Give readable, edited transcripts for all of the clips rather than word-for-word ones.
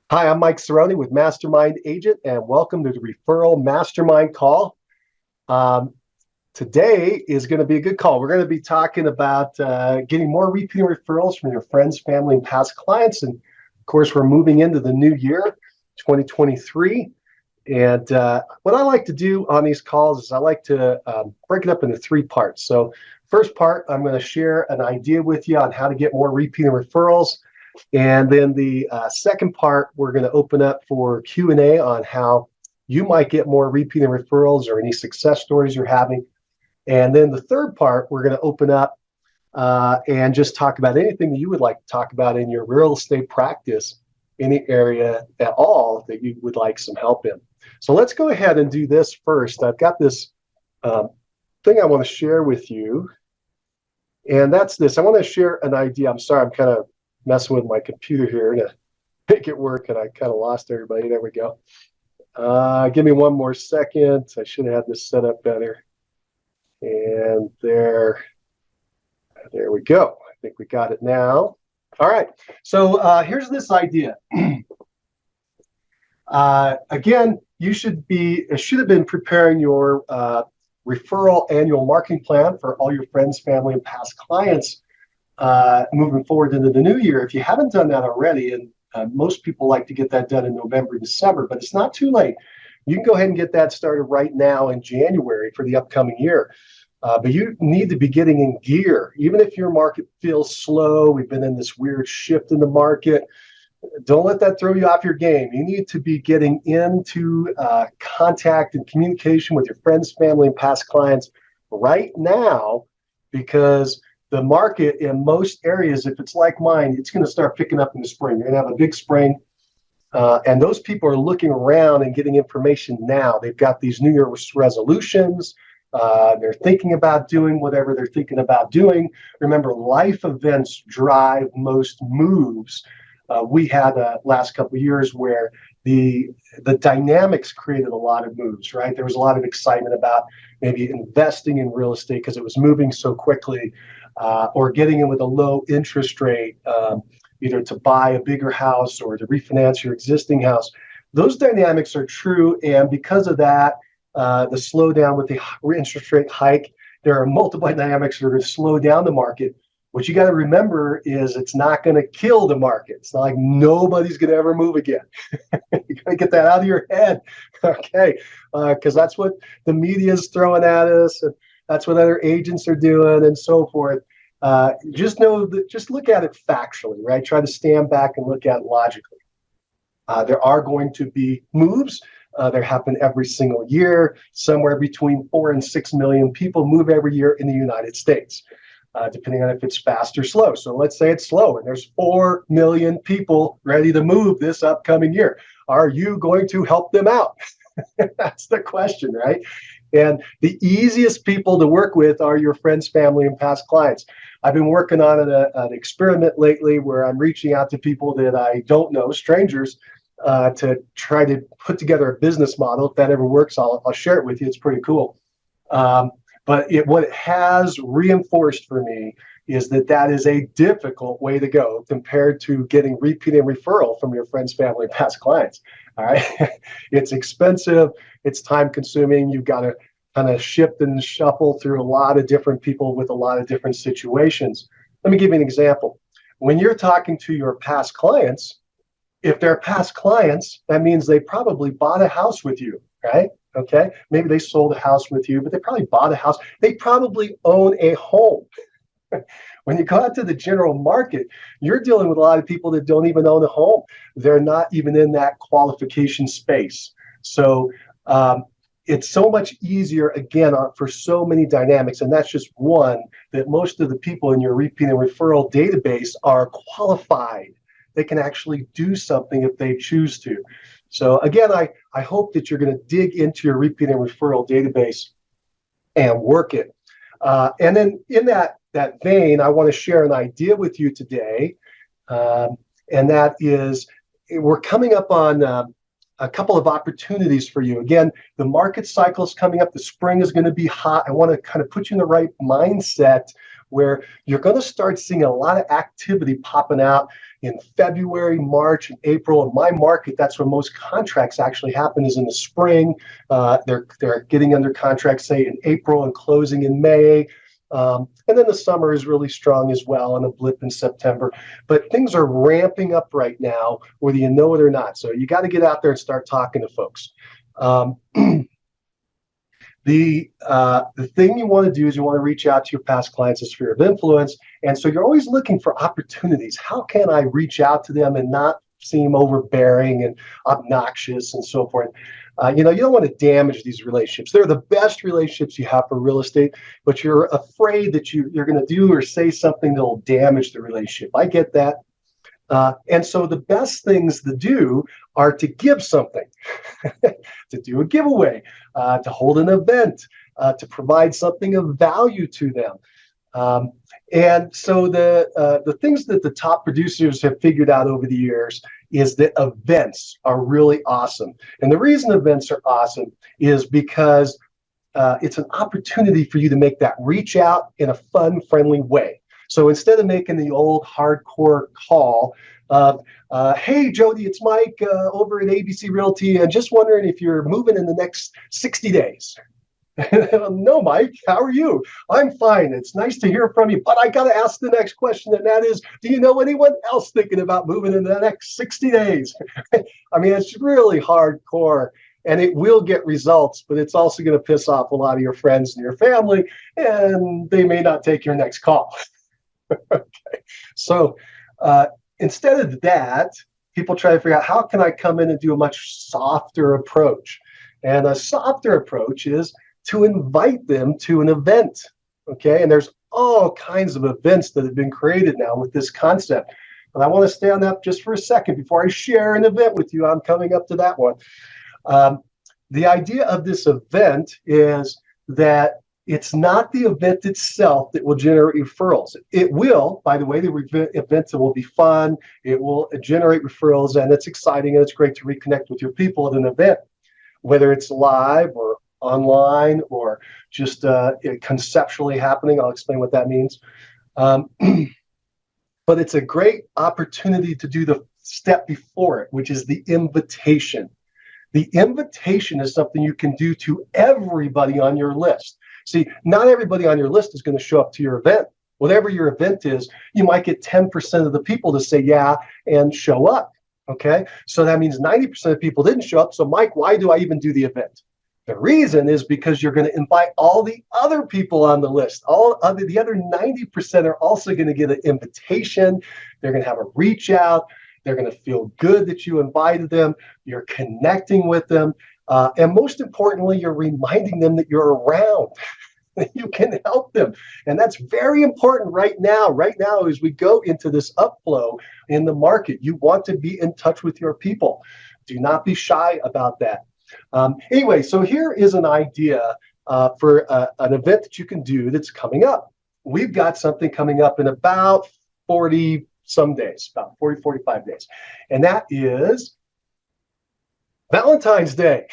Hi, I'm Mike Cerrone with Mastermind Agent, and welcome to the Referral Mastermind Call. Um, Today is going to be a good call. We're going to be talking about getting more repeating referrals from your friends, family, and past clients. And of course, we're moving into the new year, 2023. And what I like to do on these calls is I like to break it up into three parts. So, first part, I'm going to share an idea with you on how to get more repeating referrals. And then the second part, we're going to open up for Q&A on how you might get more repeating referrals or any success stories you're having. And then the third part, we're going to open up and just talk about anything that you would like to talk about in your real estate practice, any area at all that you would like some help in. So let's go ahead and do this first. I've got this thing I want to share with you. And that's this. I want to share an idea. I'm sorry, I'm kind of messing with my computer here to make it work, and I kind of lost everybody. There we go. Give me one more second. I should have had this set up better. And there we go. I think we got it now. All right. So here's this idea. Again, you should have been preparing your referral annual marketing plan for all your friends, family, and past clients moving forward into the new year. If you haven't done that already, and most people like to get that done in November, December, but it's not too late. You can go ahead and get that started right now in January for the upcoming year. But you need to be getting in gear. Even if your market feels slow, we've been in this weird shift in the market. Don't let that throw you off your game. You need to be getting into contact and communication with your friends, family, and past clients right now, because the market in most areas, if it's like mine, it's going to start picking up in the spring. You're going to have a big spring. And those people are looking around and getting information now. They've got these New Year's resolutions. They're thinking about doing whatever they're thinking about doing. Remember, life events drive most moves. We had last couple of years where the dynamics created a lot of moves, right? There was a lot of excitement about maybe investing in real estate because it was moving so quickly, or getting in with a low interest rate, either to buy a bigger house or to refinance your existing house. Those dynamics are true, and because of that, the slowdown with the interest rate hike, there are multiple dynamics that are going to slow down the market. What you got to remember is it's not going to kill the market. It's not like nobody's going to ever move again. You got to get that out of your head, okay? Because that's what the media is throwing at us, and that's what other agents are doing, and so forth. Just know that, just look at it factually, right? Try to stand back and look at it logically. There are going to be moves. They happen every single year. Somewhere between 4 and 6 million people move every year in the United States, depending on if it's fast or slow. So let's say it's slow and there's 4 million people ready to move this upcoming year. Are you going to help them out? That's the question, right? And the easiest people to work with are your friends, family, and past clients. I've been working on an experiment lately where I'm reaching out to people that I don't know, strangers, to try to put together a business model. If that ever works, I'll share it with you. It's pretty cool. But what it has reinforced for me is that is a difficult way to go compared to getting repeating referral from your friends, family, and past clients. All right. It's expensive. It's time consuming. You've got to kind of shift and shuffle through a lot of different people with a lot of different situations. Let me give you an example. When you're talking to your past clients, if they're past clients, that means they probably bought a house with you, right? Okay. Maybe they sold a house with you, but they probably bought a house. They probably own a home. When you go out to the general market, you're dealing with a lot of people that don't even own a home. They're not even in that qualification space. So it's so much easier, again, for so many dynamics. And that's just one, that most of the people in your repeat and referral database are qualified. They can actually do something if they choose to. So again, I hope that you're going to dig into your repeat and referral database and work it. And then in that vein, I want to share an idea with you today. And that is, we're coming up on a couple of opportunities for you. Again, the market cycle is coming up. The spring is going to be hot. I want to kind of put you in the right mindset where you're going to start seeing a lot of activity popping out in February, March, and April. In my market, that's when most contracts actually happen, is in the spring. They're getting under contract, say, in April and closing in May. And then the summer is really strong as well, and a blip in September. But things are ramping up right now, whether you know it or not. So you got to get out there and start talking to folks. The thing you want to do is you want to reach out to your past clients' sphere of influence. And so you're always looking for opportunities. How can I reach out to them and not seem overbearing and obnoxious and so forth? You don't want to damage these relationships. They're the best relationships you have for real estate, but you're afraid that you're going to do or say something that will damage the relationship. I get that. And so the best things to do are to give something, to do a giveaway, to hold an event, to provide something of value to them. And so the things that the top producers have figured out over the years is that events are really awesome. And the reason events are awesome is because it's an opportunity for you to make that reach out in a fun, friendly way. So instead of making the old hardcore call of, hey, Jody, it's Mike over at ABC Realty, and just wondering if you're moving in the next 60 days. No, Mike, how are you? I'm fine. It's nice to hear from you, but I got to ask the next question, and that is, do you know anyone else thinking about moving in the next 60 days? I mean, it's really hardcore. And it will get results, but it's also going to piss off a lot of your friends and your family, and they may not take your next call. Okay. So instead of that, people try to figure out, how can I come in and do a much softer approach? And a softer approach is to invite them to an event. Okay. And there's all kinds of events that have been created now with this concept. And I want to stay on that just for a second before I share an event with you. I'm coming up to that one. The idea of this event is that it's not the event itself that will generate referrals. It will, by the way, the event will be fun. It will generate referrals, and it's exciting, and it's great to reconnect with your people at an event, whether it's live or online or just conceptually happening. I'll explain what that means. But it's a great opportunity to do the step before it, which is the invitation. The invitation is something you can do to everybody on your list. See, not everybody on your list is going to show up to your event. Whatever your event is, you might get 10% of the people to say yeah and show up. Okay, so that means 90% of people didn't show up. So, Mike, why do I even do the event? The reason is because you're going to invite all the other people on the list. The other 90% are also going to get an invitation. They're going to have a reach out. They're going to feel good that you invited them. You're connecting with them. And most importantly, you're reminding them that you're around, that you can help them. And that's very important right now. Right now, as we go into this upflow in the market, you want to be in touch with your people. Do not be shy about that. Anyway, so here is an idea for an event that you can do that's coming up. We've got something coming up in about 40 some days, about 40, 45 days. And that is Valentine's Day.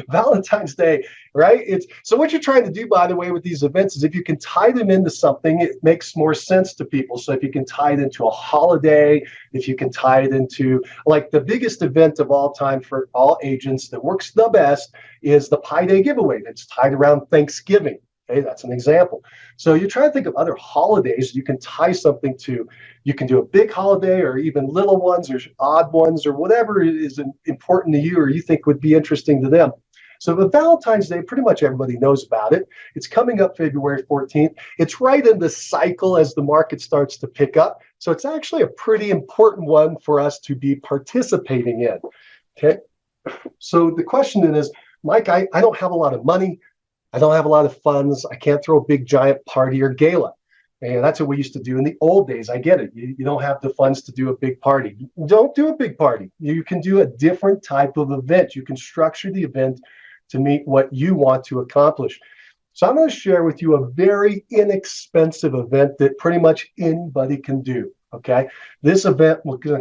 Valentine's Day, right? So what you're trying to do, by the way, with these events is if you can tie them into something, it makes more sense to people. So if you can tie it into a holiday, if you can tie it into, like, the biggest event of all time for all agents that works the best is the Pi Day giveaway that's tied around Thanksgiving. Okay, that's an example. So you try to think of other holidays you can tie something to. You can do a big holiday or even little ones or odd ones or whatever is important to you or you think would be interesting to them. So the Valentine's Day, pretty much everybody knows about it. It's coming up February 14th. It's right in the cycle as the market starts to pick up. So it's actually a pretty important one for us to be participating in. Okay. So the question then is, Mike, I don't have a lot of money. I don't have a lot of funds. I can't throw a big giant party or gala. And that's what we used to do in the old days. I get it. You don't have the funds to do a big party. Don't do a big party. You can do a different type of event. You can structure the event to meet what you want to accomplish. So I'm going to share with you a very inexpensive event that pretty much anybody can do. Okay. This event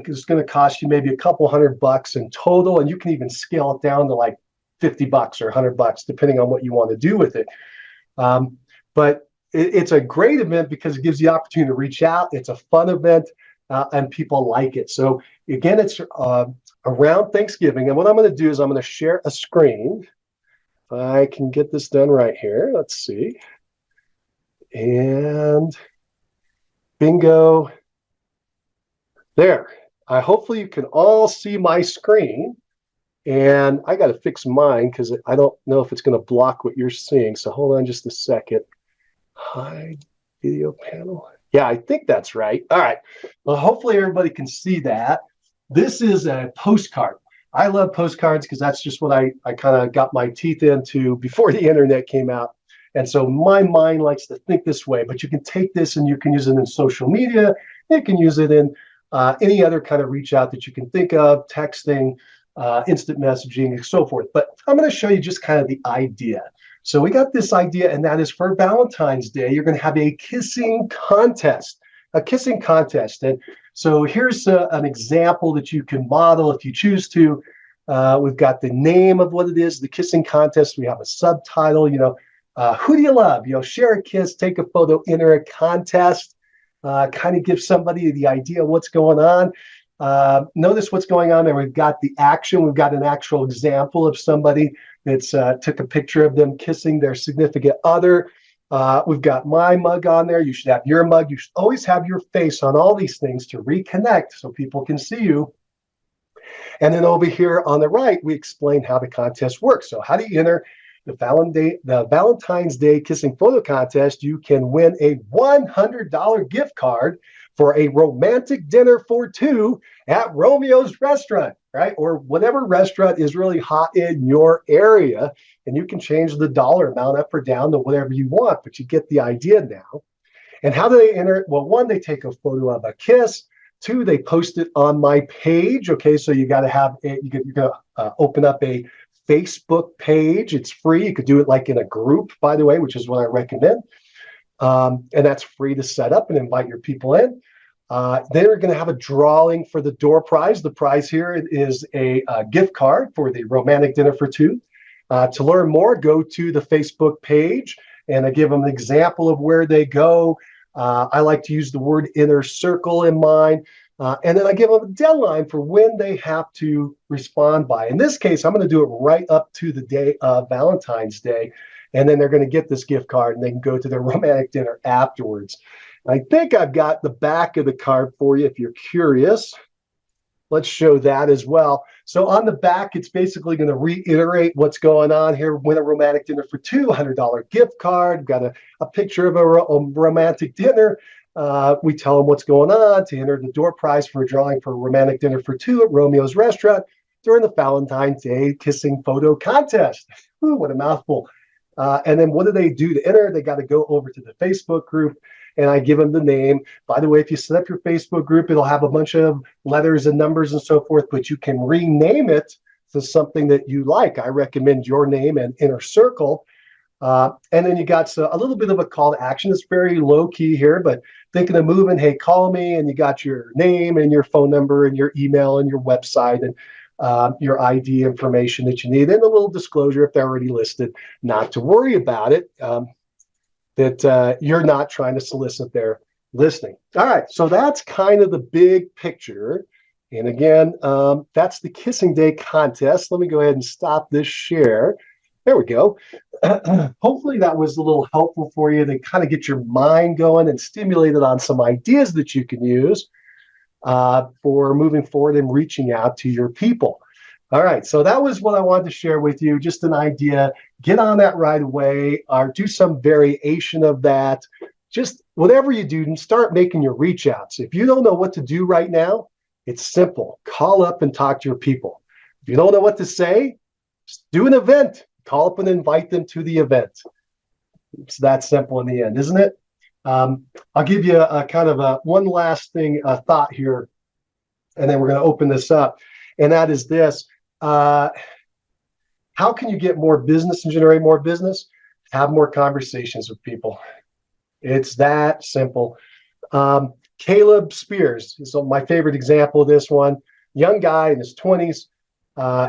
is going to cost you maybe a couple $100 in total, and you can even scale it down to like $50 or $100, depending on what you want to do with it. But it's a great event because it gives you the opportunity to reach out. It's a fun event, and people like it. So again, it's around Thanksgiving. And what I'm going to do is I'm going to share a screen. If I can get this done right here. Let's see. And bingo. There. Hopefully you can all see my screen. And I got to fix mine because I don't know if it's going to block what you're seeing. So hold on just a second. Hide video panel. Yeah, I think that's right. All right. Well, hopefully everybody can see that. This is a postcard. I love postcards because that's just what I kind of got my teeth into before the internet came out. And so my mind likes to think this way, but you can take this and you can use it in social media. You can use it in any other kind of reach out that you can think of, texting, instant messaging, and so forth. But I'm going to show you just kind of the idea. So we got this idea, and that is for Valentine's Day, you're going to have a kissing contest, And so here's an example that you can model if you choose to. We've got the name of what it is, the kissing contest. We have a subtitle, who do you love? Share a kiss, take a photo, enter a contest, kind of give somebody the idea of what's going on. Notice what's going on there. We've got the action. We've got an actual example of somebody that's took a picture of them kissing their significant other. We've got my mug on there. You should have your mug. You should always have your face on all these things to reconnect so people can see you. And then over here on the right, we explain how the contest works. So how do you enter the Valentine's Day Kissing Photo Contest? You can win a $100 gift card for a romantic dinner for two at Romeo's Restaurant, right? Or whatever restaurant is really hot in your area. And you can change the dollar amount up or down to whatever you want, but you get the idea now. And how do they enter it? Well, one, they take a photo of a kiss. Two, they post it on my page. Okay, so you got to have it. You're going to open up a Facebook page. It's free. You could do it like in a group, by the way, which is what I recommend. And that's free to set up and invite your people in. They're going to have a drawing for the door prize. The prize here is a gift card for the romantic dinner for two. To learn more, go to the Facebook page, and I give them an example of where they go. I like to use the word inner circle in mine. And then I give them a deadline for when they have to respond by. In this case, I'm going to do it right up to the day of Valentine's Day. And then they're going to get this gift card and they can go to their romantic dinner afterwards. I think I've got the back of the card for you if you're curious. Let's show that as well. So on the back, it's basically going to reiterate what's going on here. Win a romantic dinner for two, $100 gift card. Got a picture of a romantic dinner. We tell them what's going on to enter the door prize for a drawing for a romantic dinner for two at Romeo's Restaurant during the Valentine's Day Kissing Photo Contest. Ooh, what a mouthful. And then what do they do to enter? They got to go over to the Facebook group, and I give them the name. By the way, if you set up your Facebook group, it'll have a bunch of letters and numbers and so forth, but you can rename it to something that you like. I recommend your name and Inner Circle. And then you got a little bit of a call to action. It's very low key here, but thinking of moving, hey, call me, and you got your name and your phone number and your email and your website and your ID information that you need, and a little disclosure if they're already listed, not to worry about it, that you're not trying to solicit their listening. All right, so that's kind of the big picture. And again, that's the Kissing Day contest. Let me go ahead and stop this share. There we go. Hopefully that was a little helpful for you to kind of get your mind going and stimulate it on some ideas that you can use for moving forward and reaching out to your people. All right, so that was what I wanted to share with you, just an idea. Get on that right away or do some variation of that. Just whatever you do, and start making your reach outs. If you don't know what to do right now, it's simple. Call up and talk to your people. If you don't know what to say, just do an event. Call up and invite them to the event. It's that simple in the end, isn't it? I'll give you a kind of a one last thing, a thought here, and then we're going to open this up. And that is this. How can you get more business and generate more business? Have more conversations with people. It's that simple. Caleb Spears is my favorite example of this one. Young guy in his 20s.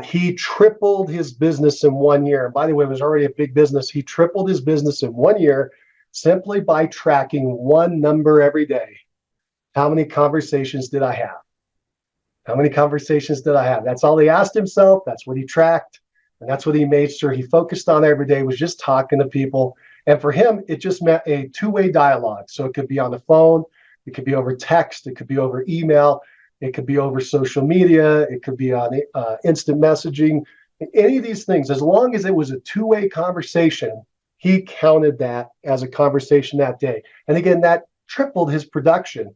He tripled his business in 1 year. And by the way, it was already a big business. He tripled his business in 1 year simply by tracking one number every day. How many conversations did I have? How many conversations did I have? That's all he asked himself. That's what he tracked. And that's what he made sure he focused on every day, was just talking to people. And for him, it just meant a two-way dialogue. So it could be on the phone, it could be over text, it could be over email, it could be over social media, it could be on instant messaging, any of these things. As long as it was a two-way conversation, he counted that as a conversation that day. And again, that tripled his production.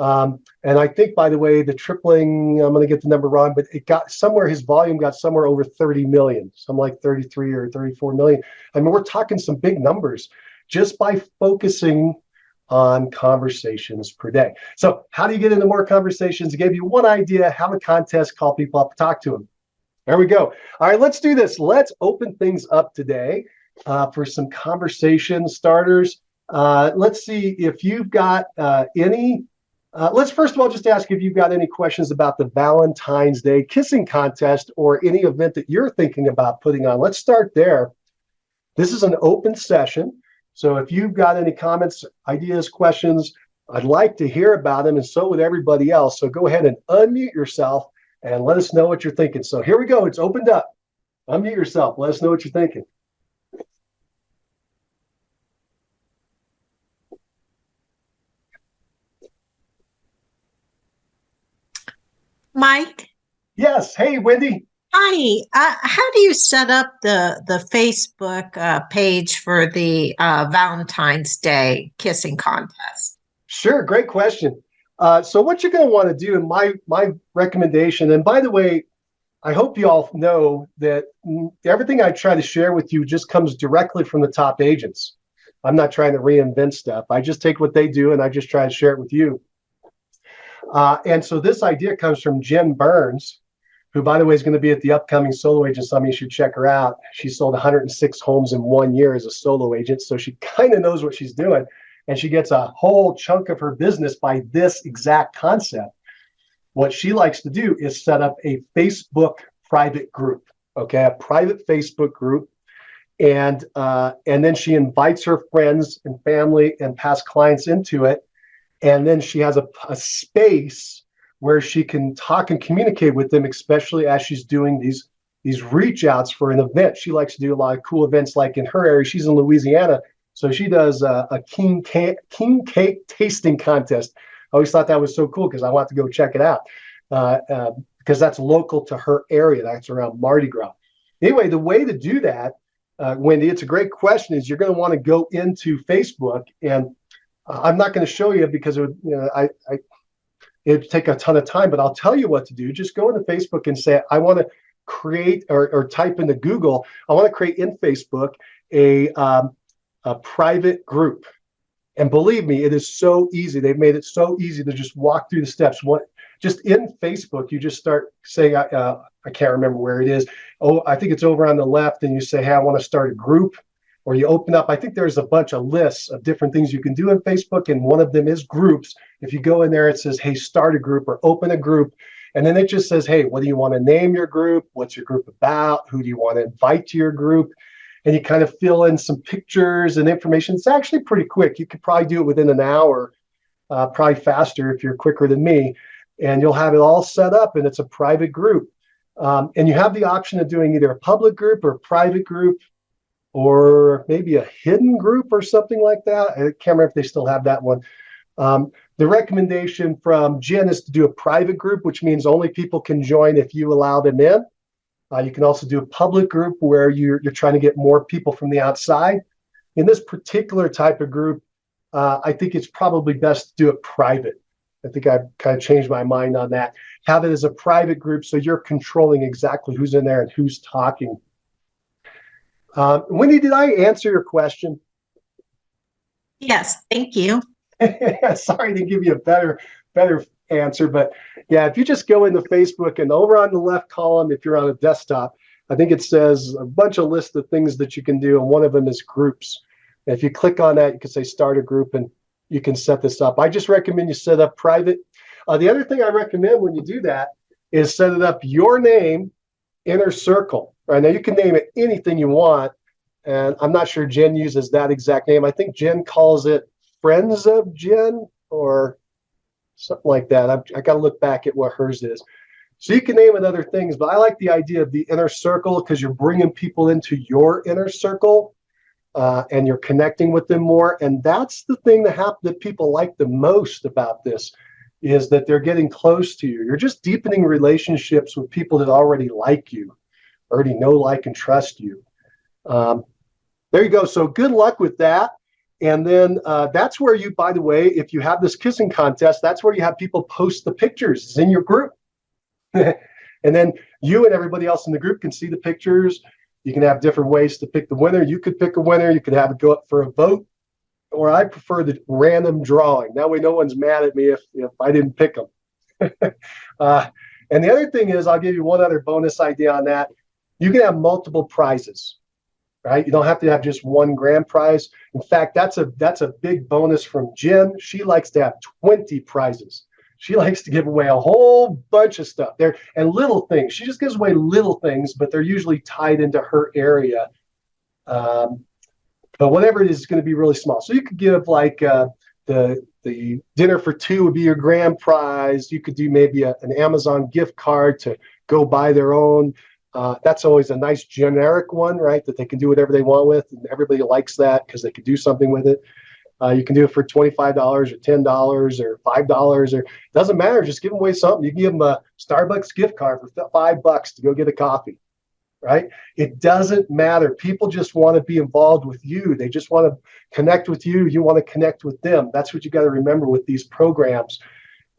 And I think, by the way, the tripling, I'm going to get the number wrong, but it got somewhere, his volume got somewhere over 30 million, some like 33 or 34 million. I mean, we're talking some big numbers just by focusing on conversations per day. So how do you get into more conversations? I gave you one idea: have a contest, call people up, talk to them. There we go. All right, let's do this. Let's open things up today for some conversation starters. Let's see if you've got any. Let's first of all just ask if you've got any questions about the Valentine's Day kissing contest or any event that you're thinking about putting on. Let's start there. This is an open session. So if you've got any comments, ideas, questions, I'd like to hear about them, and so would everybody else. So go ahead and unmute yourself and let us know what you're thinking. So here we go. It's opened up. Unmute yourself. Let us know what you're thinking. Mike? Yes. Hey, Wendy. Hi. How do you set up the Facebook page for the Valentine's Day kissing contest? Sure. Great question. So what you're going to want to do, and my recommendation, and by the way, I hope you all know that everything I try to share with you just comes directly from the top agents. I'm not trying to reinvent stuff. I just take what they do and I just try to share it with you. And so this idea comes from Jen Burns, who, by the way, is going to be at the upcoming Solo Agent Summit. You should check her out. She sold 106 homes in 1 year as a solo agent, so she kind of knows what she's doing. And she gets a whole chunk of her business by this exact concept. What she likes to do is set up a Facebook private group, okay, a private Facebook group. And then she invites her friends and family and past clients into it. And then she has a space where she can talk and communicate with them, especially as she's doing these reach outs for an event. She likes to do a lot of cool events, like in her area. She's in Louisiana, so she does a king cake tasting contest. I always thought that was so cool because I want to go check it out because that's local to her area. That's around Mardi Gras. Anyway, the way to do that, Wendy, it's a great question, is you're going to want to go into Facebook, and I'm not going to show you because it would, it'd take a ton of time, but I'll tell you what to do. Just go into Facebook and say, I want to create, or type into Google, I want to create in Facebook a private group. And believe me, it is so easy. They've made it so easy to just walk through the steps. Just in Facebook, you just start saying, I can't remember where it is. Oh, I think it's over on the left. And you say, hey, I want to start a group. Or you open up, I think there's a bunch of lists of different things you can do in Facebook. And one of them is groups. If you go in there, it says, hey, start a group or open a group. And then it just says, hey, what do you want to name your group? What's your group about? Who do you want to invite to your group? And you kind of fill in some pictures and information. It's actually pretty quick. You could probably do it within an hour, probably faster if you're quicker than me. And you'll have it all set up, and it's a private group. And you have the option of doing either a public group or a private group, or maybe a hidden group or something like that. I can't remember if they still have that one. The recommendation from Jen is to do a private group, which means only people can join if you allow them in. You can also do a public group where you're trying to get more people from the outside. In this particular type of group, I think it's probably best to do it private. I think I've kind of changed my mind on that. Have it as a private group so you're controlling exactly who's in there and who's talking. Wendy, did I answer your question? Yes, thank you. Sorry to give you a better answer, but yeah, if you just go into Facebook and over on the left column, if you're on a desktop, I think it says a bunch of lists of things that you can do, and one of them is groups. And if you click on that, you can say start a group, and you can set this up. I just recommend you set up private. The other thing I recommend when you do that is set it up your name, inner circle. Right now, you can name it anything you want, And I'm not sure Jen uses that exact name. I think Jen calls it Friends of Jen or something like that. I got to look back at what hers is. So you can name it other things, but I like the idea of the inner circle because you're bringing people into your inner circle and you're connecting with them more. And that's the thing that people like the most about this is that they're getting close to you. You're just deepening relationships with people that already like you, already know, like, and trust you. There you go. So good luck with that. And then that's where you, by the way, if you have this kissing contest, that's where you have people post the pictures. It's in your group. And then you and everybody else in the group can see the pictures. You can have different ways to pick the winner. You could pick a winner. You could have it go up for a vote. Or I prefer the random drawing. That way no one's mad at me if I didn't pick them. And the other thing is, I'll give you one other bonus idea on that. You can have multiple prizes. Right? You don't have to have just one grand prize. In fact, that's a big bonus from Jen. She likes to have 20 prizes. She likes to give away a whole bunch of stuff there and little things. She just gives away little things, but they're usually tied into her area. But whatever it is going to be really small. So you could give like the dinner for two would be your grand prize. You could do maybe an Amazon gift card to go buy their own. That's always a nice generic one, right? That they can do whatever they want with, and everybody likes that because they can do something with it. You can do it for $25 or $10 or $5 or doesn't matter. Just give them away something. You can give them a Starbucks gift card for $5 to go get a coffee, right? It doesn't matter. People just want to be involved with you. They just want to connect with you. You want to connect with them. That's what you got to remember with these programs,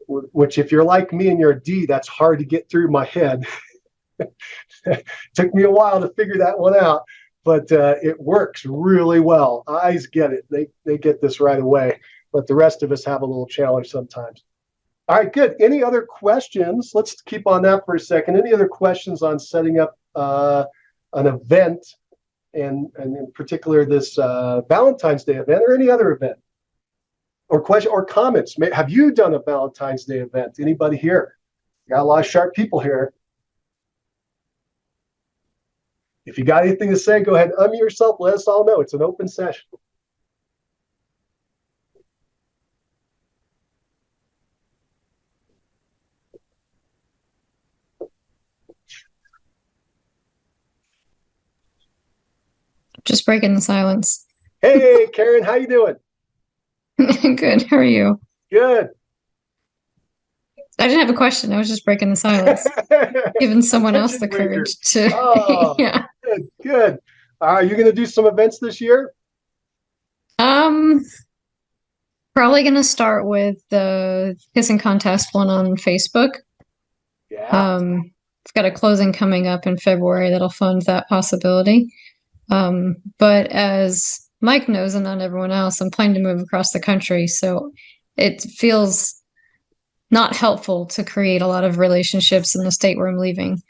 which if you're like me and you're a D, that's hard to get through my head. Took me a while to figure that one out, but it works really well. Eyes get it. They get this right away, but the rest of us have a little challenge sometimes. All right, good. Any other questions? Let's keep on that for a second. Any other questions on setting up an event, and in particular this Valentine's Day event or any other event? Or question or comments? Have you done a Valentine's Day event? Anybody here? Got a lot of sharp people here. If you got anything to say, go ahead, unmute yourself. Let us all know. It's an open session. Just breaking the silence. Hey, Karen, how you doing? Good. How are you? Good. I didn't have a question. I was just breaking the silence, giving someone else the courage to. Oh, yeah. Good. Are you going to do some events this year? Probably going to start with the kissing contest one on Facebook. Yeah. I've got a closing coming up in February that'll fund that possibility. But as Mike knows, and not everyone else, I'm planning to move across the country, so it feels not helpful to create a lot of relationships in the state where I'm leaving.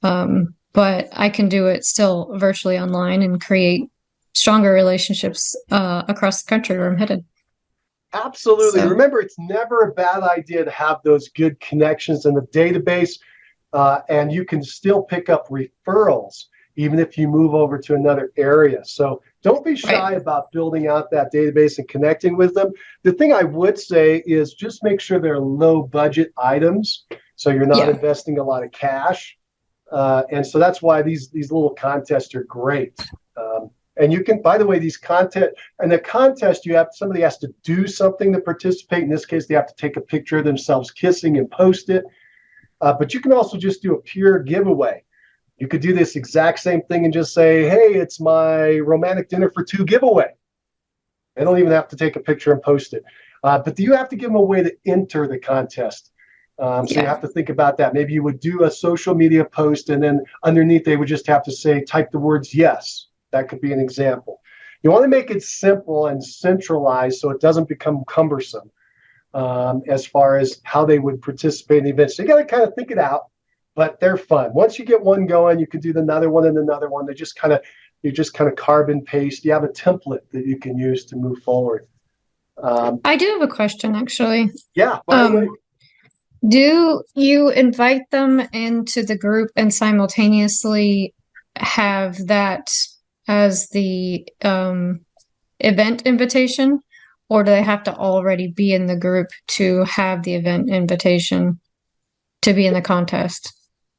But I can do it still virtually online and create stronger relationships across the country where I'm headed. Absolutely. So, remember, it's never a bad idea to have those good connections in the database, and you can still pick up referrals even if you move over to another area. So don't be shy about building out that database and connecting with them. The thing I would say is just make sure they're low budget items, so you're not investing a lot of cash. And so that's why these little contests are great. And you can, by the way, these content and the contest, somebody has to do something to participate. In this case, they have to take a picture of themselves kissing and post it. But you can also just do a pure giveaway. You could do this exact same thing and just say, hey, it's my romantic dinner for two giveaway. They don't even have to take a picture and post it. But you have to give them a way to enter the contest. So you have to think about that. Maybe you would do a social media post, and then underneath they would just have to say, type the words yes. That could be an example. You want to make it simple and centralized so it doesn't become cumbersome as far as how they would participate in the event. So you got to kind of think it out, but they're fun. Once you get one going, you can do another one and another one. You just kind of carbon paste. You have a template that you can use to move forward. I do have a question, actually. Yeah. Do you invite them into the group and simultaneously have that as the event invitation, or do they have to already be in the group to have the event invitation to be in the contest?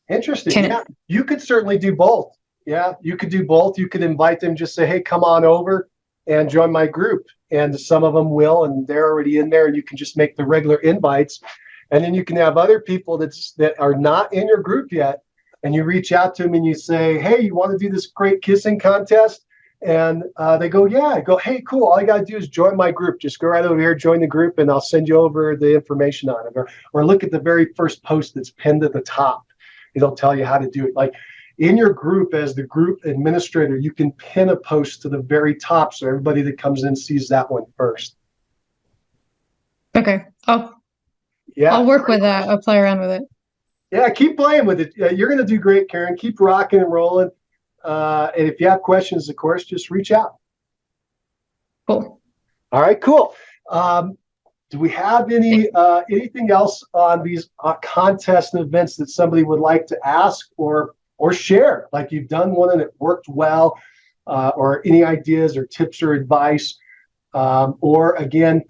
Interesting. Yeah, you could certainly do both. Yeah, you could do both. You could invite them, just say, hey, come on over and join my group. And some of them will, and they're already in there, and you can just make the regular invites. And then you can have other people that are not in your group yet, and you reach out to them and you say, hey, you want to do this great kissing contest? And they go, yeah. I go, hey, cool. All you got to do is join my group. Just go right over here, join the group, and I'll send you over the information on it. Or look at the very first post that's pinned at the top. It'll tell you how to do it. Like in your group, as the group administrator, you can pin a post to the very top so everybody that comes in sees that one first. Okay. I'll work with that. I'll play around with it. Yeah, keep playing with it. You're going to do great, Karen. Keep rocking and rolling. And if you have questions, of course, just reach out. Cool. All right, cool. Do we have anything else on these contests and events that somebody would like to ask or share? Like you've done one and it worked well, or any ideas or tips or advice, or again,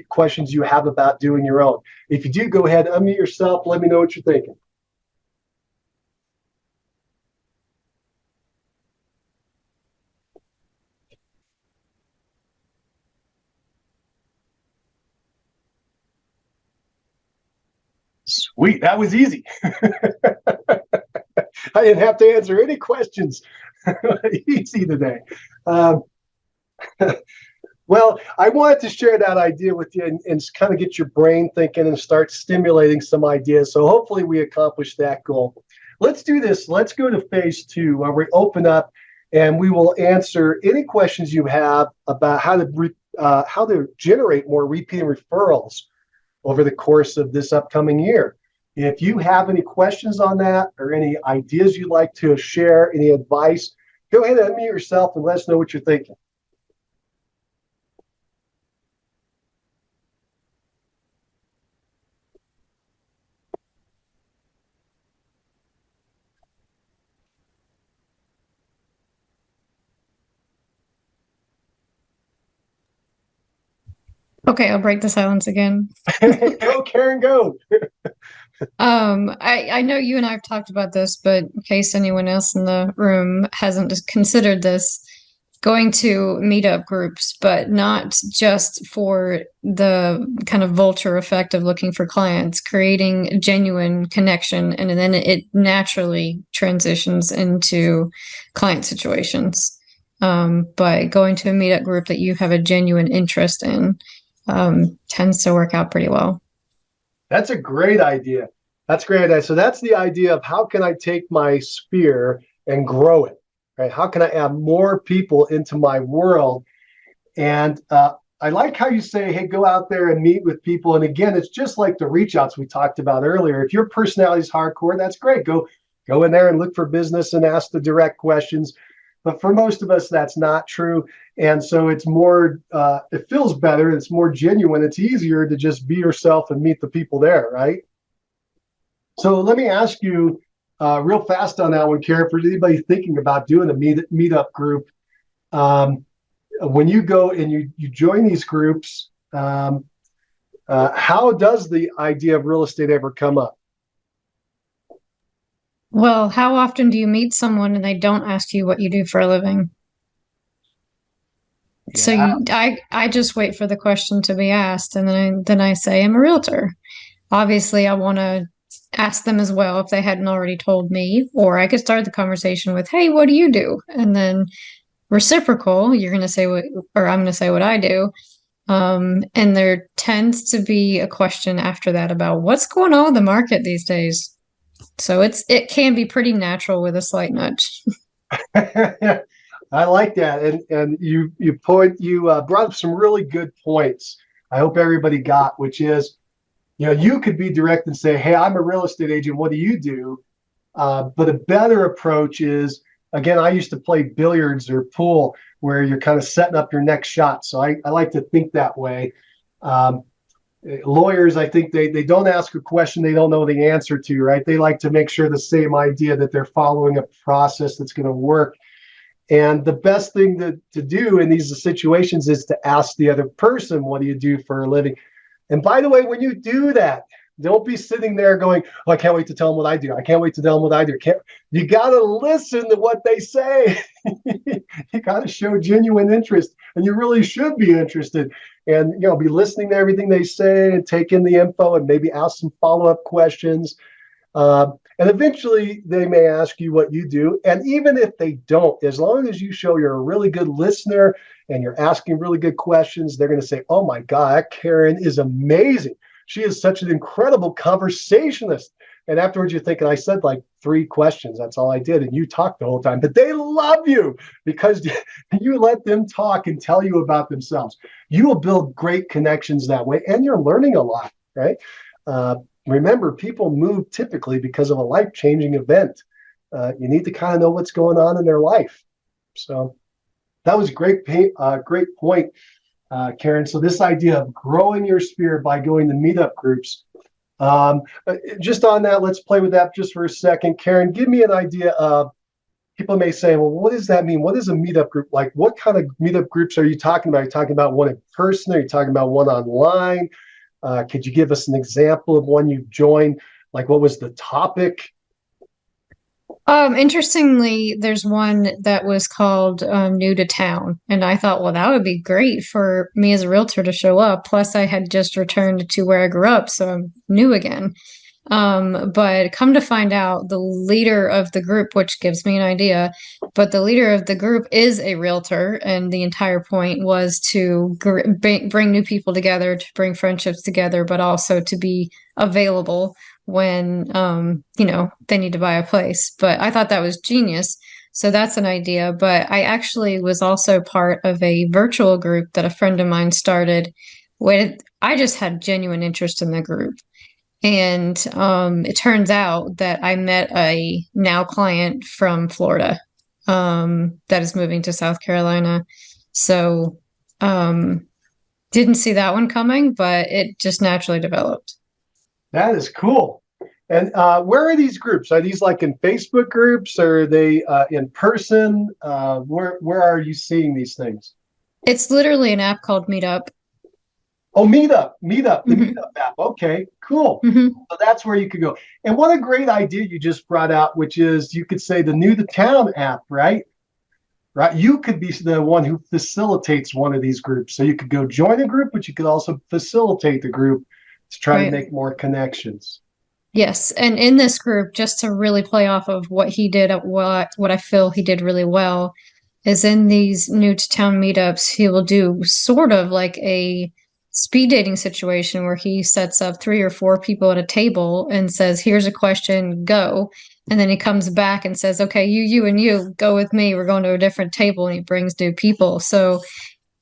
questions you have about doing your own. If you do, go ahead, unmute yourself. Let me know what you're thinking. Sweet, that was easy. I didn't have to answer any questions. Easy today. Well, I wanted to share that idea with you and kind of get your brain thinking and start stimulating some ideas. So hopefully we accomplish that goal. Let's do this. Let's go to phase 2, where we open up and we will answer any questions you have about how to generate more repeat referrals over the course of this upcoming year. If you have any questions on that or any ideas you'd like to share, any advice, go ahead and unmute yourself and let us know what you're thinking. Okay, I'll break the silence again. Go, Karen, go. I know you and I have talked about this, but in case anyone else in the room hasn't considered this, going to meetup groups, but not just for the kind of vulture effect of looking for clients, creating a genuine connection, and then it naturally transitions into client situations. But going to a meetup group that you have a genuine interest in tends to work out pretty well. That's a great idea. That's a great idea. So that's the idea of how can I take my sphere and grow it, right? How can I add more people into my world? And I like how you say, hey, go out there and meet with people. And again, it's just like the reach outs we talked about earlier. If your personality is hardcore, that's great. Go in there and look for business and ask the direct questions. But for most of us, that's not true. And so it's more, it feels better. It's more genuine. It's easier to just be yourself and meet the people there, right? So let me ask you real fast on that one, Karen, for anybody thinking about doing a meetup group. When you go and you join these groups, how does the idea of real estate ever come up? Well, how often do you meet someone and they don't ask you what you do for a living? Yeah. So I just wait for the question to be asked, and then I say I'm a realtor. Obviously, I want to ask them as well if they hadn't already told me, or I could start the conversation with, "Hey, what do you do?" And then reciprocal, you're going to say what, or I'm going to say what I do. And there tends to be a question after that about what's going on with the market these days. So it can be pretty natural with a slight nudge. I like that, and you brought up some really good points. I hope everybody got, which is, you could be direct and say, "Hey, I'm a real estate agent. What do you do?" But a better approach is, again, I used to play billiards or pool, where you're kind of setting up your next shot. So I like to think that way. Lawyers, I think they don't ask a question they don't know the answer to, right? They like to make sure the same idea that they're following a process that's going to work. And the best thing to do in these situations is to ask the other person, what do you do for a living? And by the way, when you do that, don't be sitting there going, oh, I can't wait to tell them what I do. I can't wait to tell them what I do. You got to listen to what they say. You got to show genuine interest, and you really should be interested. And, be listening to everything they say and take in the info and maybe ask some follow-up questions. And eventually they may ask you what you do. And even if they don't, as long as you show you're a really good listener and you're asking really good questions, they're going to say, oh my God, Karen is amazing. She is such an incredible conversationalist. And afterwards you're thinking, I said like 3 questions. That's all I did. And you talked the whole time. But they love you because you let them talk and tell you about themselves. You will build great connections that way. And you're learning a lot, right? Remember, people move typically because of a life-changing event. You need to kind of know what's going on in their life. So that was a great point, Karen. So this idea of growing your sphere by going to meetup groups. Just on that, let's play with that just for a second. Karen, give me an idea of, people may say, well, what does that mean? What is a meetup group like? What kind of meetup groups are you talking about? Are you talking about one in person? Are you talking about one online? Could you give us an example of one you've joined? Like, what was the topic? Interestingly, there's one that was called New to Town. And I thought, well, that would be great for me as a realtor to show up. Plus, I had just returned to where I grew up, so I'm new again. But come to find out, the leader of the group, which gives me an idea, but the leader of the group is a realtor. And the entire point was to bring new people together, to bring friendships together, but also to be available when, they need to buy a place. But I thought that was genius. So that's an idea. But I actually was also part of a virtual group that a friend of mine started with. I just had genuine interest in the group. And it turns out that I met a now client from Florida that is moving to South Carolina. So didn't see that one coming, but it just naturally developed. That is cool. And where are these groups? Are these like in Facebook groups? Or are they in person? Where are you seeing these things? It's literally an app called Meetup. Oh, Meetup, the Meetup app. Okay, cool. So that's where you could go. And what a great idea you just brought out, which is you could say the New to Town app, right? Right. You could be the one who facilitates one of these groups. So you could go join a group, but you could also facilitate the group to try to make more connections. Yes. And in this group, just to really play off of what he did, what I feel he did really well, is in these New to Town meetups, he will do sort of like a speed dating situation where he sets up 3 or 4 people at a table and says, here's a question, go. And then he comes back and says, okay, you and you go with me. We're going to a different table, and he brings new people. So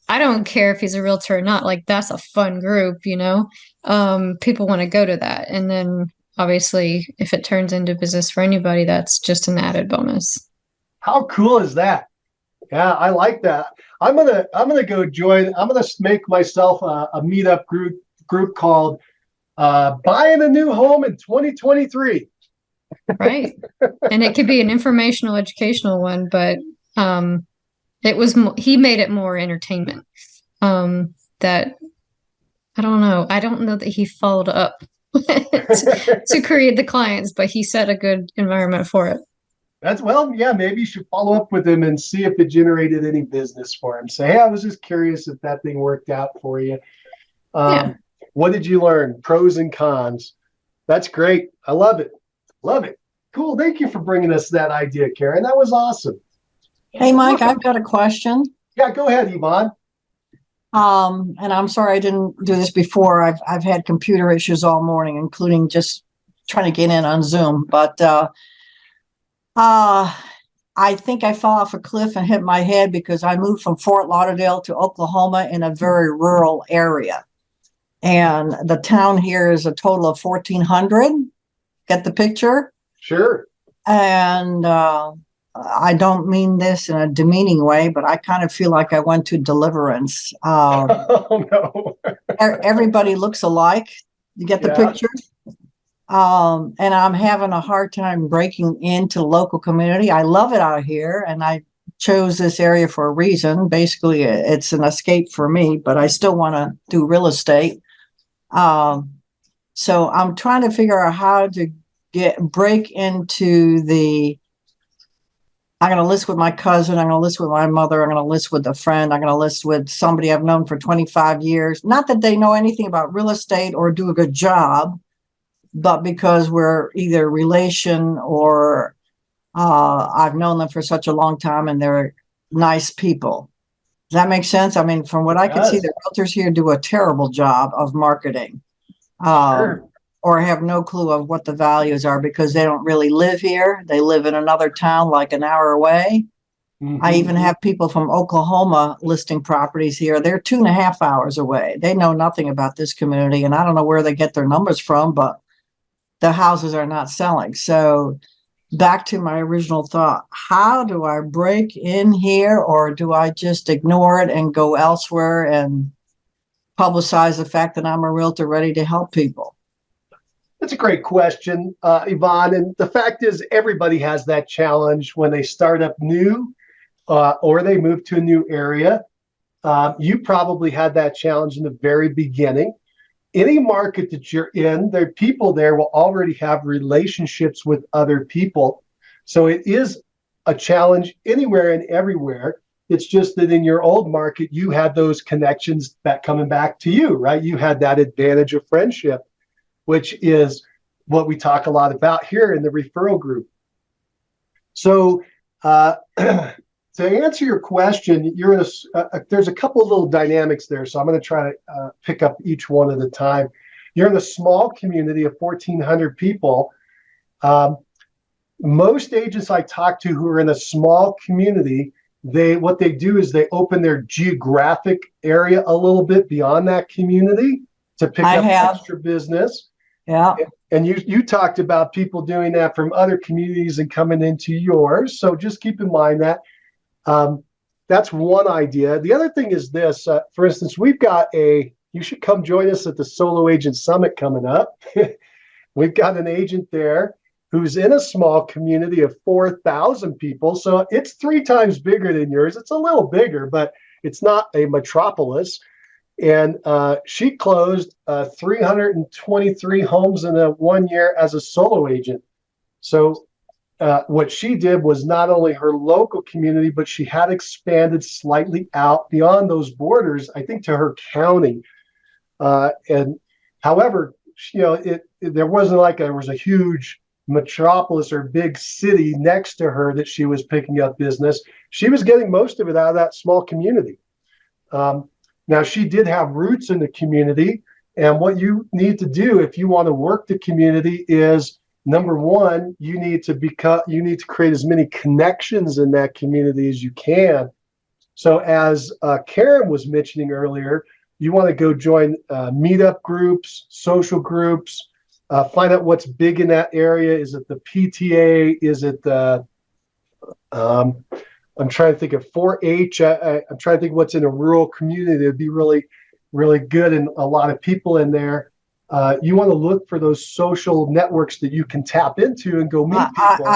I don't care if he's a realtor or not. Like, that's a fun group, people want to go to that. And then obviously if it turns into business for anybody, that's just an added bonus. How cool is that? Yeah, I like that. I'm gonna go join. I'm gonna make myself a meetup group called "Buying a New Home in 2023." Right, and it could be an informational, educational one, but it was he made it more entertainment. That I don't know. I don't know that he followed up to create the clients, but he set a good environment for it. Maybe you should follow up with him and see if it generated any business for him. Say, hey, I was just curious if that thing worked out for you. What did you learn? Pros and cons. That's great. I love it. Love it. Cool. Thank you for bringing us that idea, Karen. That was awesome. Hey, Mike, I've got a question. Yeah, go ahead, Yvonne. And I'm sorry I didn't do this before. I've had computer issues all morning, including just trying to get in on Zoom. But I think I fell off a cliff and hit my head because I moved from Fort Lauderdale to Oklahoma in a very rural area. And the town here is a total of 1,400. Get the picture? Sure. And I don't mean this in a demeaning way, but I kind of feel like I went to Deliverance. Oh, no. Everybody looks alike. You get the picture? And I'm having a hard time breaking into the local community. I love it out here, and I chose this area for a reason. Basically, it's an escape for me, but I still want to do real estate. So I'm trying to figure out how to break into I'm going to list with my cousin. I'm going to list with my mother. I'm going to list with a friend. I'm going to list with somebody I've known for 25 years. Not that they know anything about real estate or do a good job, but because we're either relation or I've known them for such a long time and they're nice people. Does that make sense? I mean, from what I can see, the realtors here do a terrible job of marketing. Or have no clue of what the values are because they don't really live here. They live in another town like an hour away. I even have people from Oklahoma listing properties here. They're 2.5 hours away. They know nothing about this community, and I don't know where they get their numbers from, but the houses are not selling. So back to my original thought, how do I break in here, or do I just ignore it and go elsewhere and publicize the fact that I'm a realtor ready to help people? That's a great question, Yvonne. And the fact is, everybody has that challenge when they start up new or they move to a new area. You probably had that challenge in the very beginning. Any market that you're in, there people there will already have relationships with other people. So it is a challenge anywhere and everywhere. It's just that in your old market, you had those connections that coming back to you, right? You had that advantage of friendship, which is what we talk a lot about here in the referral group. So to answer your question, you're in there's a couple of little dynamics there. So I'm going to try to pick up each one at a time. You're in a small community of 1,400 people. Most agents I talk to who are in a small community, what they do is they open their geographic area a little bit beyond that community to pick up extra business. Yeah. And you talked about people doing that from other communities and coming into yours. So just keep in mind that that's one idea. The other thing is this, for instance, we've got you should come join us at the Solo Agent Summit coming up. We've got an agent there who's in a small community of 4,000 people. So it's 3 times bigger than yours. It's a little bigger, but it's not a metropolis. And she closed 323 homes in 1 year as a solo agent. So what she did was not only her local community, but she had expanded slightly out beyond those borders, I think, to her county. And however, there wasn't like there was a huge metropolis or big city next to her that she was picking up business. She was getting most of it out of that small community. Now, she did have roots in the community, and what you need to do if you want to work the community is, number one, you need to create as many connections in that community as you can. So as Karen was mentioning earlier, you want to go join meetup groups, social groups, find out what's big in that area. Is it the PTA? Is it the I'm trying to think of 4-H. I'm trying to think what's in a rural community that would be really, really good and a lot of people in there. You want to look for those social networks that you can tap into and go meet people.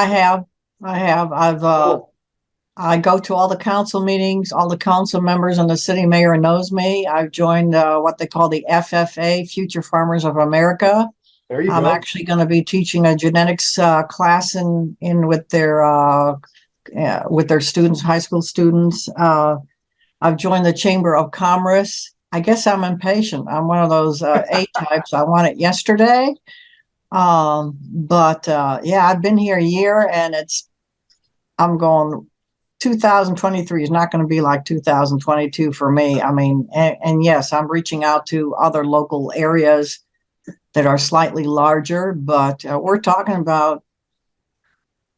I go to all the council meetings. All the council members and the city mayor knows me. I've joined what they call the FFA, Future Farmers of America. There you go. I'm actually going to be teaching a genetics class in with their students, high school students. I've joined the Chamber of Commerce. I guess I'm impatient. I'm one of those A types. I want it yesterday. But I've been here a year, and I'm going 2023 is not going to be like 2022 for me. I mean, and yes, I'm reaching out to other local areas that are slightly larger, but we're talking about,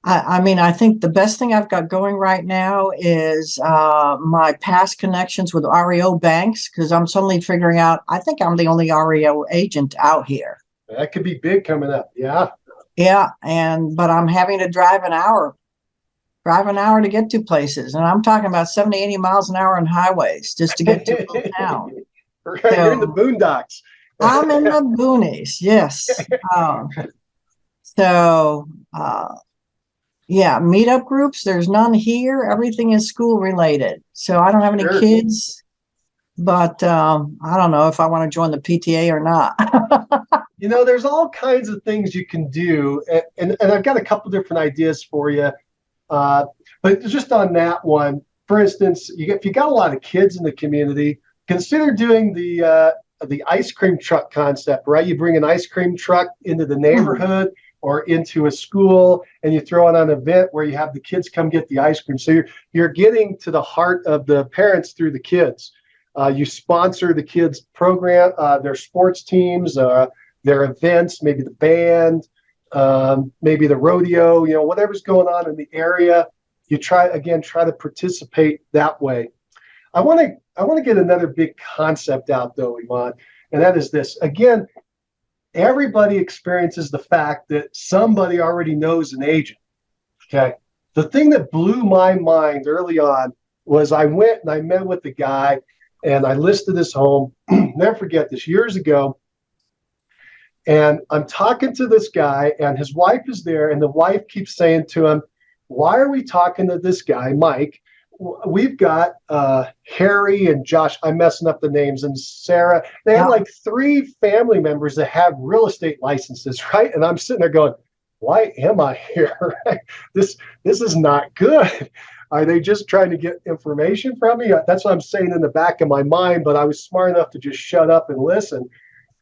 I think the best thing I've got going right now is my past connections with REO banks, because I'm suddenly figuring out, I think I'm the only REO agent out here. That could be big coming up. Yeah. Yeah. But I'm having to drive an hour to get to places. And I'm talking about 70, 80 miles an hour on highways just to get to a town. Right, you're in the boondocks. I'm in the boonies. Yes. Yeah, meetup groups. There's none here. Everything is school related. So I don't have any Sure. kids, but I don't know if I want to join the PTA or not. There's all kinds of things you can do, and I've got a couple different ideas for you. But just on that one, for instance, if you got a lot of kids in the community, consider doing the ice cream truck concept, right? You bring an ice cream truck into the neighborhood or into a school, and you throw on an event where you have the kids come get the ice cream. So you're getting to the heart of the parents through the kids. You sponsor the kids' program, their sports teams, their events, maybe the band, maybe the rodeo, whatever's going on in the area. You try to participate that way. I want to get another big concept out though, Yvonne, and that is this. Again, everybody experiences the fact that somebody already knows an agent. Okay. The thing that blew my mind early on was I went and I met with the guy and I listed his home. Never forget this, years ago. And I'm talking to this guy and his wife is there, and the wife keeps saying to him, "Why are we talking to this guy, Mike? We've got Harry and Josh," I'm messing up the names, "and Sarah." They have like 3 family members that have real estate licenses, right? And I'm sitting there going, why am I here? This is not good. Are they just trying to get information from me? That's what I'm saying in the back of my mind, but I was smart enough to just shut up and listen.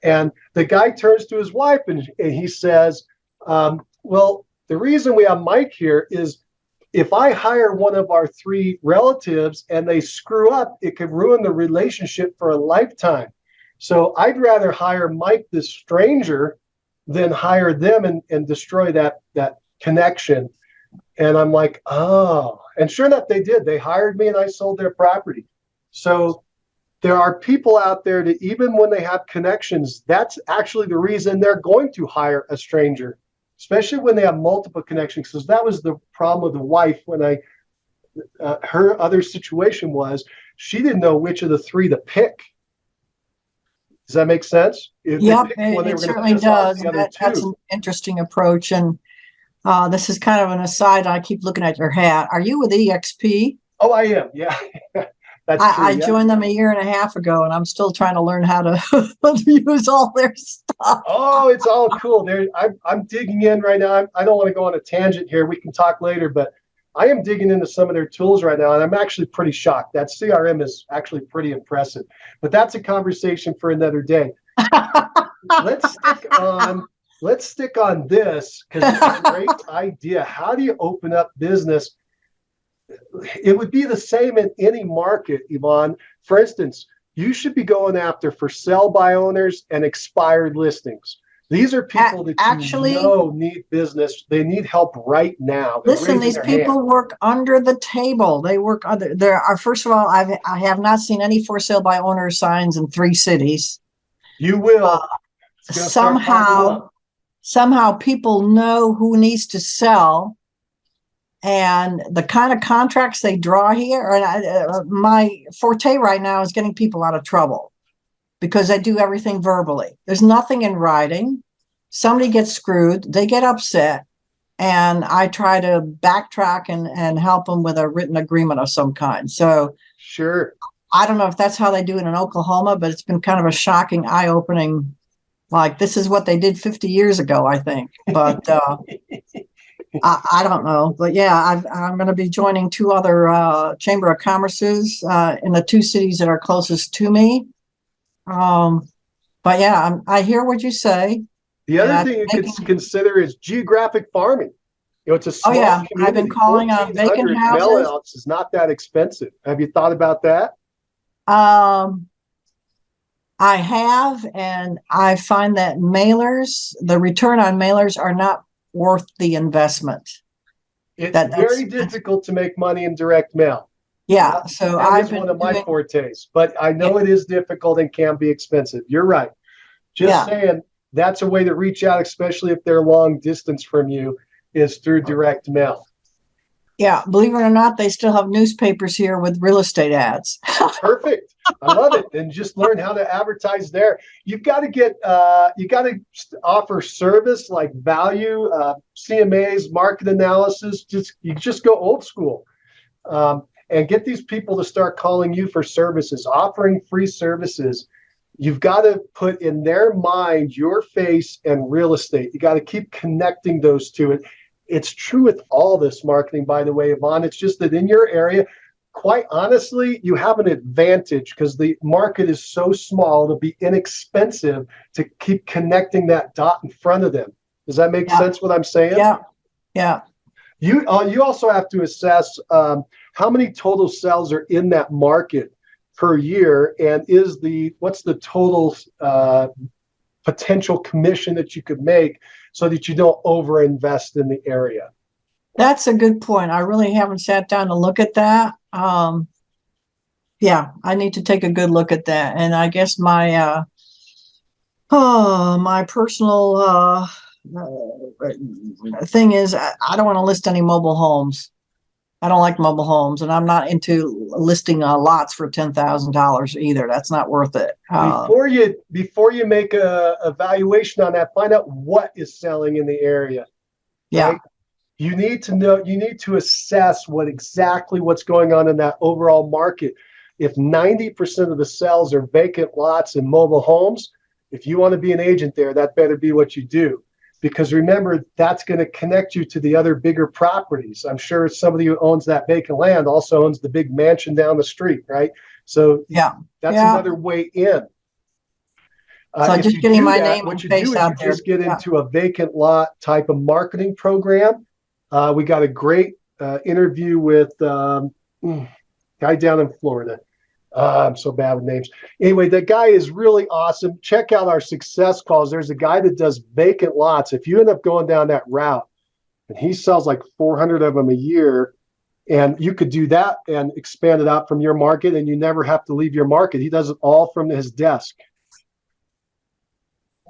And the guy turns to his wife and he says, well, the reason we have Mike here is if I hire one of our 3 relatives and they screw up, it could ruin the relationship for a lifetime. So I'd rather hire Mike, this stranger, than hire them and destroy that connection. And I'm like, oh. And sure enough, they did. They hired me and I sold their property. So there are people out there that even when they have connections, that's actually the reason they're going to hire a stranger, especially when they have multiple connections. Because that was the problem with the wife when her other situation was she didn't know which of the 3 to pick. Does that make sense? Yep, it certainly does. That's an interesting approach. And this is kind of an aside. I keep looking at your hat. Are you with EXP? Oh, I am. Yeah. That's true. I joined them a year and a half ago, and I'm still trying to learn how to use all their stuff. Oh, it's all cool. I'm digging in right now. I don't want to go on a tangent here. We can talk later, but I am digging into some of their tools right now, and I'm actually pretty shocked. That CRM is actually pretty impressive. But that's a conversation for another day. Let's stick on this because it's a great idea. How do you open up business? It would be the same in any market, Yvonne. For instance, you should be going after for sell by owners and expired listings. These are people that actually need business. They need help right now. Listen, these people work under the table. They work under there. First of all, I have not seen any for sale by owner signs in 3 cities. You will. Somehow people know who needs to sell. And the kind of contracts they draw here, and my forte right now is getting people out of trouble because I do everything verbally. There's nothing in writing. Somebody gets screwed, they get upset, and I try to backtrack and help them with a written agreement of some kind. So sure. I don't know if that's how they do it in Oklahoma, but it's been kind of a shocking, eye-opening, like this is what they did 50 years ago, I think. But I don't know, but yeah, I'm going to be joining 2 other Chamber of Commerces in the 2 cities that are closest to me. But yeah, I hear what you say. The other thing you could consider is geographic farming. It's a small community. I've been calling on vacant houses. Mail-outs is not that expensive. Have you thought about that? I have, and I find that the return on mailers are not worth the investment. It's very difficult to make money in direct mail. Yeah, so I've been one of my fortes, but I know it is difficult and can be expensive. You're right. Just saying, that's a way to reach out, especially if they're long distance from you, is through direct mail. Yeah, believe it or not, they still have newspapers here with real estate ads. Perfect. I love it. And just learn how to advertise there. You've got to offer service like value, CMAs, market analysis. You just go old school, and get these people to start calling you for services, offering free services. You've got to put in their mind your face and real estate. You got to keep connecting those two. It's true with all this marketing, by the way, Yvonne. It's just that in your area, quite honestly, you have an advantage because the market is so small. It'll be inexpensive to keep connecting that dot in front of them. Does that make sense what I'm saying? Yeah. You also have to assess how many total sales are in that market per year, and what's the total potential commission that you could make so that you don't overinvest in the area. That's a good point. I really haven't sat down to look at that. Yeah, I need to take a good look at that. And I guess my personal thing is I don't want to list any mobile homes. I don't like mobile homes, and I'm not into listing lots for $10,000 either. That's not worth it. Before you make a evaluation on that, find out what is selling in the area. Yeah. Right? You need to know, you need to assess what's going on in that overall market. If 90% of the sales are vacant lots and mobile homes, if you want to be an agent there, that better be what you do. Because remember, that's going to connect you to the other bigger properties. I'm sure somebody who owns that vacant land also owns the big mansion down the street, right? So that's another way in. So just getting my name and face out there. Just get into a vacant lot type of marketing program. We got a great interview with guy down in Florida. I'm so bad with names. Anyway, that guy is really awesome. Check out our success calls. There's a guy that does vacant lots. If you end up going down that route, and he sells like 400 of them a year, and you could do that and expand it out from your market, and you never have to leave your market. He does it all from his desk.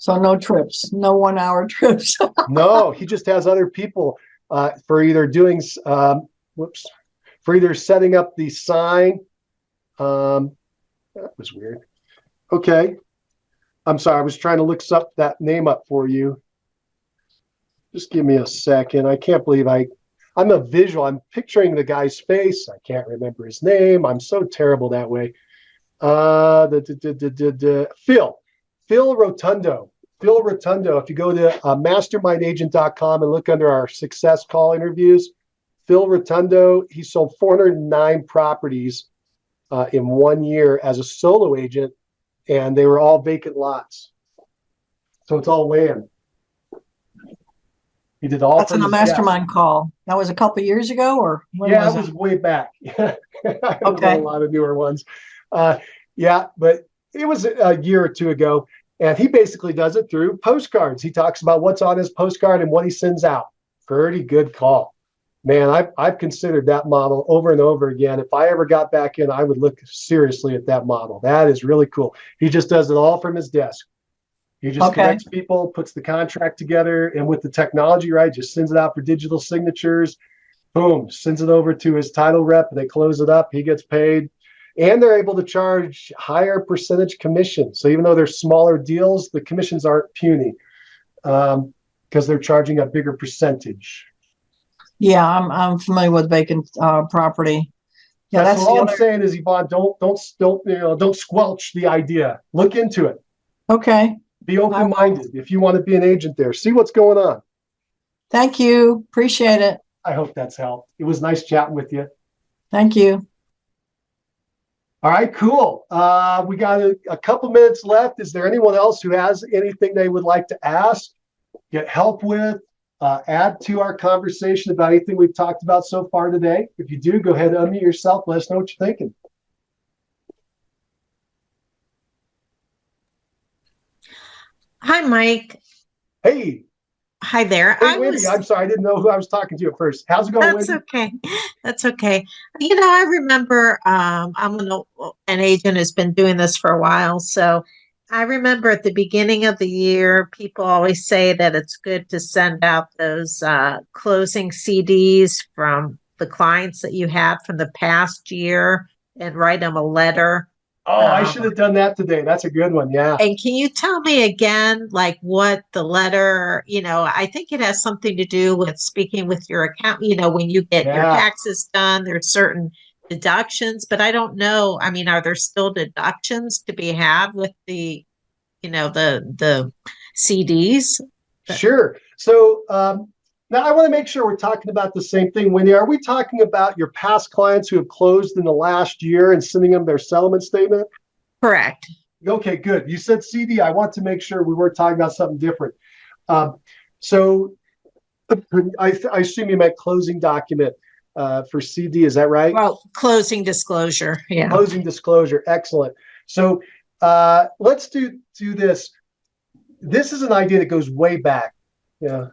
So no trips, no 1 hour trips. No, he just has other people for either doing, for either setting up the sign. That was weird. Okay. I'm sorry. I was trying to look that name up for you. Just give me a second. I can't believe I'm a visual. I'm picturing the guy's face. I can't remember his name. I'm so terrible that way. Phil Rotundo. Phil Rotundo. If you go to mastermindagent.com and look under our success call interviews, Phil Rotundo, he sold 409 properties in 1 year as a solo agent, and they were all vacant lots. So it's all land. He did all. That's in a mastermind call. That was a couple of years ago, or it was way back. I okay. A lot of newer ones. But it was a year or two ago, and he basically does it through postcards. He talks about what's on his postcard and what he sends out. Pretty good call. Man, I've considered that model over and over again. If I ever got back in, I would look seriously at that model. That is really cool. He just does it all from his desk. He just connects people, puts the contract together, and with the technology, right, just sends it out for digital signatures. Boom, sends it over to his title rep, and they close it up. He gets paid, and they're able to charge higher percentage commission. So even though they're smaller deals, the commissions aren't puny because they're charging a bigger percentage. Yeah, I'm familiar with vacant property. Yeah, that's all I'm saying is, Yvonne, don't squelch the idea. Look into it. Okay. Be open-minded if you want to be an agent there. See what's going on. Thank you. Appreciate it. I hope that's helped. It was nice chatting with you. Thank you. All right, cool. We got a couple minutes left. Is there anyone else who has anything they would like to ask, get help with? Add to our conversation about anything we've talked about so far today. If you do, go ahead and unmute yourself. Let us know what you're thinking. Hi, Mike. Hey. Hi there. Hey, Wendy. I'm sorry. I didn't know who I was talking to at first. How's it going, Wendy? That's okay. That's okay. I remember I'm an agent who's been doing this for a while. So I remember at the beginning of the year, people always say that it's good to send out those closing CDs from the clients that you had from the past year and write them a letter. Oh, I should have done that today. That's a good one. Yeah. And can you tell me again, like what the letter, I think it has something to do with speaking with your account, when you get your taxes done, there's certain deductions, but I don't know. I mean, are there still deductions to be had with the, the CDs? Sure. So now I want to make sure we're talking about the same thing. Wendy, are we talking about your past clients who have closed in the last year and sending them their settlement statement? Correct. Okay, good. You said CD. I want to make sure we weren't talking about something different. So I assume you meant closing document for CD. Is that right? Well, closing disclosure. Yeah. Closing disclosure. Excellent. So let's do this. This is an idea that goes way back.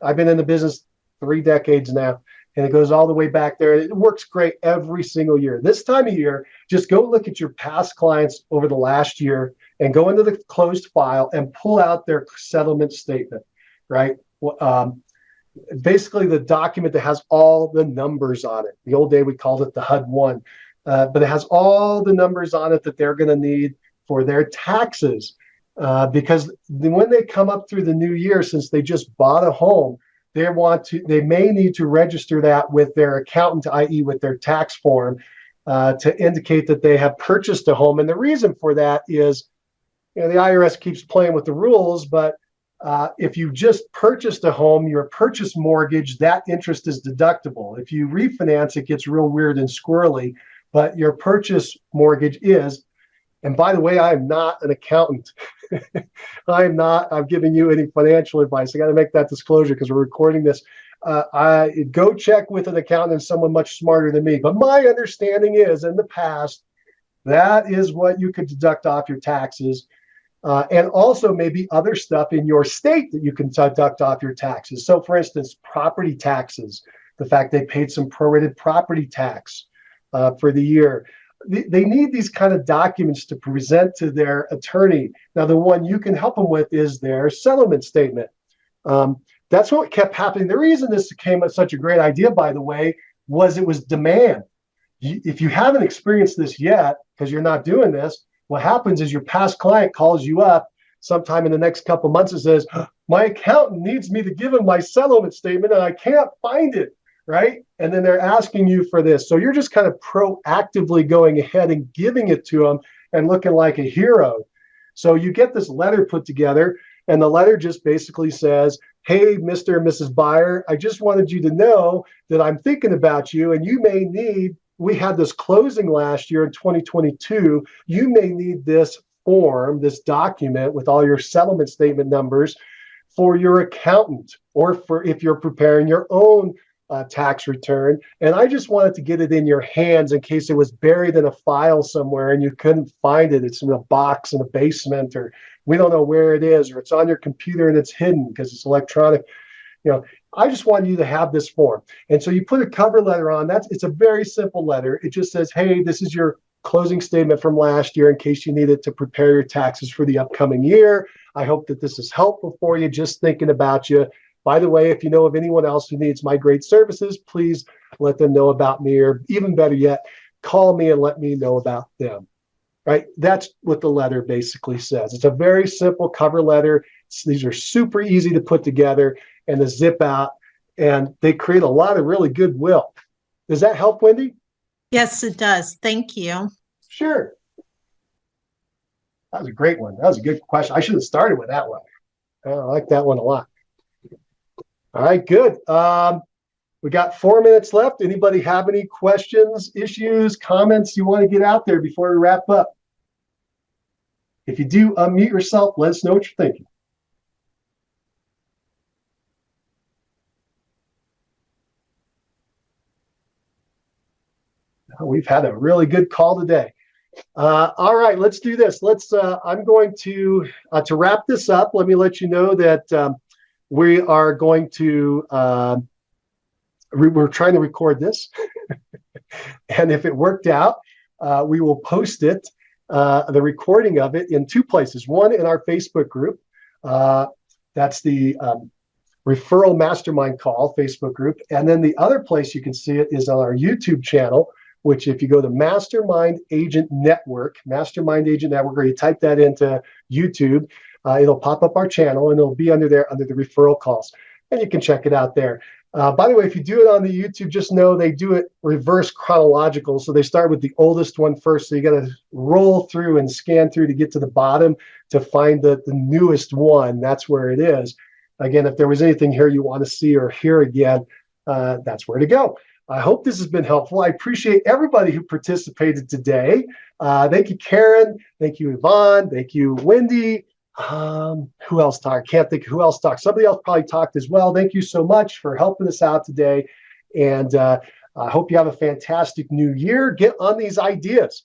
I've been in the business 3 decades now, and it goes all the way back there. It works great every single year. This time of year, just go look at your past clients over the last year and go into the closed file and pull out their settlement statement, right? Basically, the document that has all the numbers on it. The old day, we called it the HUD-1, but it has all the numbers on it that they're going to need for their taxes. Because when they come up through the new year, since they just bought a home, they may need to register that with their accountant, i.e. with their tax form, to indicate that they have purchased a home. And the reason for that is, the IRS keeps playing with the rules, but if you just purchased a home, your purchase mortgage, that interest is deductible. If you refinance, it gets real weird and squirrely, but your purchase mortgage is. And by the way, I am not an accountant. I'm giving you any financial advice. I got to make that disclosure because we're recording this. I go check with an accountant, someone much smarter than me. But my understanding is in the past, that is what you could deduct off your taxes. And also maybe other stuff in your state that you can deduct off your taxes. So for instance, property taxes, the fact they paid some prorated property tax for the year. They need these kind of documents to present to their attorney. Now, the one you can help them with is their settlement statement. That's what kept happening. The reason this became such a great idea, by the way, was it was demand. If you haven't experienced this yet, because you're not doing this, what happens is your past client calls you up sometime in the next couple of months and says, my accountant needs me to give him my settlement statement and I can't find it. Right? And then they're asking you for this. So you're just kind of proactively going ahead and giving it to them and looking like a hero. So you get this letter put together, and the letter just basically says, hey, Mr. and Mrs. Buyer, I just wanted you to know that I'm thinking about you, and you may need, we had this closing last year in 2022, you may need this form, this document with all your settlement statement numbers for your accountant, or for if you're preparing your own tax return. And I just wanted to get it in your hands in case it was buried in a file somewhere and you couldn't find it. It's in a box in a basement, or we don't know where it is, or it's on your computer and it's hidden because it's electronic. I just want you to have this form. And so you put a cover letter on. It's a very simple letter. It just says, hey, this is your closing statement from last year in case you need it to prepare your taxes for the upcoming year. I hope that this is helpful for you, just thinking about you. By the way, if you know of anyone else who needs my great services, please let them know about me, or even better yet, call me and let me know about them, right? That's what the letter basically says. It's a very simple cover letter. These are super easy to put together and to zip out, and they create a lot of really goodwill. Does that help, Wendy? Yes, it does. Thank you. Sure. That was a great one. That was a good question. I should have started with that one. I like that one a lot. All right, good. We got 4 minutes left. Anybody have any questions, issues, comments you want to get out there before we wrap up? If you do, unmute yourself. Let us know what you're thinking. We've had a really good call today. All right, let's do this. I'm going to wrap this up. Let me let you know that we are going to, we're trying to record this. And if it worked out, we will post it, the recording of it, in 2 places. One, in our Facebook group. That's the Referral Mastermind Call Facebook group. And then the other place you can see it is on our YouTube channel, which if you go to Mastermind Agent Network, or you type that into YouTube, it'll pop up our channel and it'll be under there under the referral calls. And you can check it out there. By the way, if you do it on the YouTube, just know they do it reverse chronological. So they start with the oldest one first. So you got to roll through and scan through to get to the bottom to find the newest one. That's where it is. Again, if there was anything here you want to see or hear again, that's where to go. I hope this has been helpful. I appreciate everybody who participated today. Thank you, Karen. Thank you, Yvonne. Thank you, Wendy. Who else talked? Can't think who else talked. Somebody else probably talked as well. Thank you so much for helping us out today. And I hope you have a fantastic new year. Get on these ideas.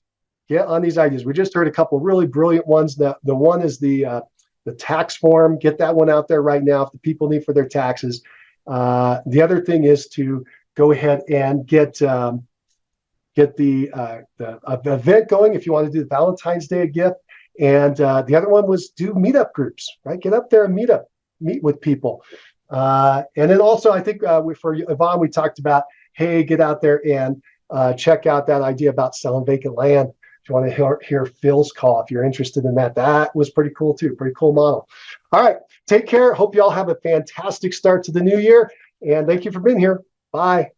Get on these ideas. We just heard a couple of really brilliant ones. The one is the tax form. Get that one out there right now if the people need for their taxes. The other thing is to go ahead and get the event going if you want to do the Valentine's Day gift. And the other one was do meetup groups, right? Get up there and meet with people. And then also, I think for Yvonne, we talked about, hey, get out there and check out that idea about selling vacant land. If you want to hear Phil's call, if you're interested in that, that was pretty cool too. Pretty cool model. All right, take care. Hope you all have a fantastic start to the new year. And thank you for being here. Bye.